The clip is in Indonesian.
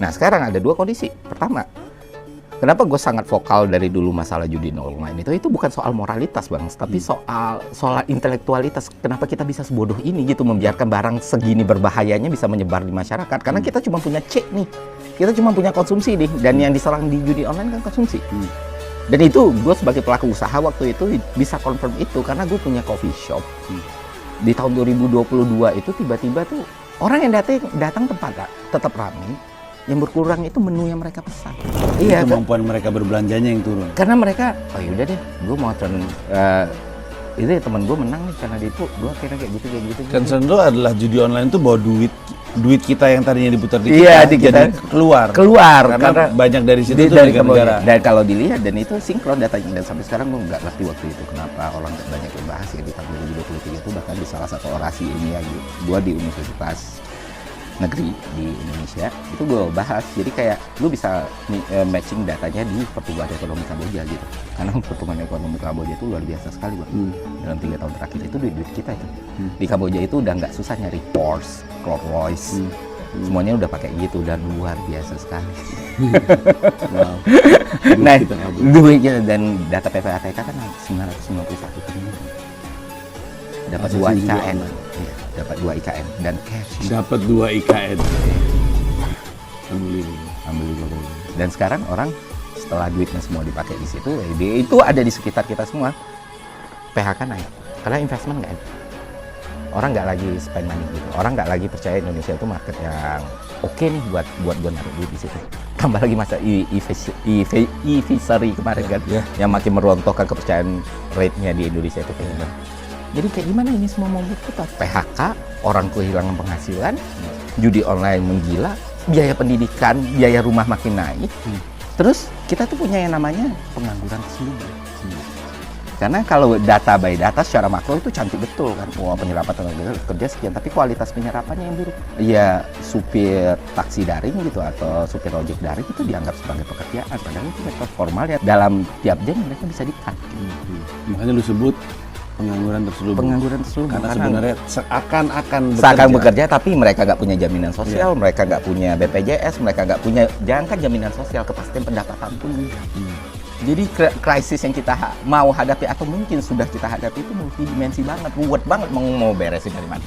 Nah sekarang ada dua kondisi. Pertama, kenapa gue sangat vokal dari dulu masalah judi online itu bukan soal moralitas bang, tapi soal intelektualitas. Kenapa kita bisa sebodoh ini gitu membiarkan barang segini berbahayanya bisa menyebar di masyarakat? Karena kita cuma punya C nih, kita cuma punya konsumsi nih, dan yang diserang di judi online kan konsumsi. Dan itu gue sebagai pelaku usaha waktu itu bisa confirm itu karena gue punya coffee shop. Di tahun 2022 itu tiba-tiba tuh orang yang datang tempat tetap ramai. Yang berkurang itu menu yang mereka pesan. Iya, kemampuan mereka berbelanjanya yang turun. Karena mereka, oh yaudah deh, gue mau turn itu ya teman gue menang nih karena dia itu gue akhirnya kayak gitu. Concern lo adalah judi online itu bawa duit kita yang tadinya diputar di iya, kita, di kita jadi keluar karena banyak dari situ dari negara. Dan kalau dilihat dan itu sinkron datanya, dan sampai sekarang gue nggak ngerti waktu itu kenapa orang banyak yang bahas ya. Di tahun 2023 itu bahkan di salah satu orasi ini ya, gue di Universitas Negeri di Indonesia itu gue bahas. Jadi kayak lu bisa matching datanya di pertumbuhan ekonomi Kamboja gitu, karena pertumbuhan ekonomi Kamboja itu luar biasa sekali bang. Dalam 3 tahun terakhir itu duit kita itu di Kamboja itu udah nggak susah nyari Porsche, Rolls Royce, semuanya udah pakai gitu, dan luar biasa sekali. Wow. Nah duitnya dan data PPATK kan 951 triliun, dapat 2 IKN. Dapat 2 IKN dan cash. Dapat 2 IKN. Alhamdulillah. Dan sekarang orang setelah duitnya semua dipakai di situ, itu ada di sekitar kita semua. PHK naik karena investment nggak ada. Orang nggak lagi spend money gitu. Orang nggak lagi percaya Indonesia itu market yang oke nih buat gue naruh duit di situ. Tambah lagi masa e-fishery kemarin kan, yang makin merontokkan kepercayaan rate-nya di Indonesia itu kayak jadi kayak gimana ini semua mau berputar? PHK, orang kehilangan penghasilan, judi online menggila, biaya pendidikan, biaya rumah makin naik. Terus kita tuh punya yang namanya pengangguran terselubung. Karena kalau data by data secara makro itu cantik betul kan, wah penyerapan tenaga kerja sekian, tapi kualitas penyerapannya yang buruk. Ya supir taksi daring gitu atau supir ojek daring itu dianggap sebagai pekerjaan, padahal itu sektor formal ya, dalam tiap jam mereka bisa di-cut. Makanya lu sebut pengangguran terselubung. Karena sebenarnya seakan bekerja tapi mereka nggak punya jaminan sosial, mereka nggak punya BPJS, mereka nggak punya jangankan jaminan sosial, kepastian pendapatan pun. Jadi krisis yang kita mau hadapi atau mungkin sudah kita hadapi itu multidimensi banget, ruwet banget mau beresin dari mana.